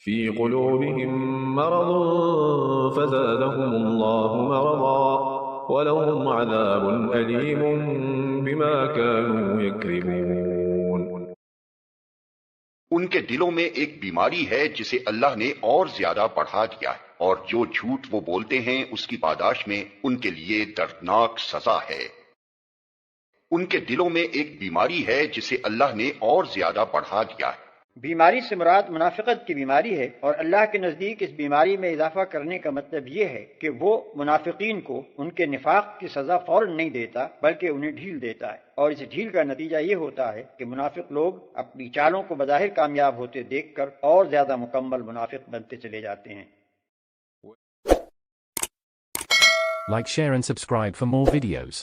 في قلوبهم مرض فزادهم الله مرضا ولهم عذاب أليم بما كانوا يكذبون۔ ان کے دلوں میں ایک بیماری ہے جسے اللہ نے اور زیادہ بڑھا دیا ہے، اور جو جھوٹ وہ بولتے ہیں اس کی پاداش میں ان کے لیے دردناک سزا ہے۔ ان کے دلوں میں ایک بیماری ہے جسے اللہ نے اور زیادہ بڑھا دیا ہے۔ بیماری سے مراد منافقت کی بیماری ہے، اور اللہ کے نزدیک اس بیماری میں اضافہ کرنے کا مطلب یہ ہے کہ وہ منافقین کو ان کے نفاق کی سزا فوراً نہیں دیتا بلکہ انہیں ڈھیل دیتا ہے، اور اس ڈھیل کا نتیجہ یہ ہوتا ہے کہ منافق لوگ اپنی چالوں کو بظاہر کامیاب ہوتے دیکھ کر اور زیادہ مکمل منافق بنتے چلے جاتے ہیں۔ Like, share and subscribe for more videos.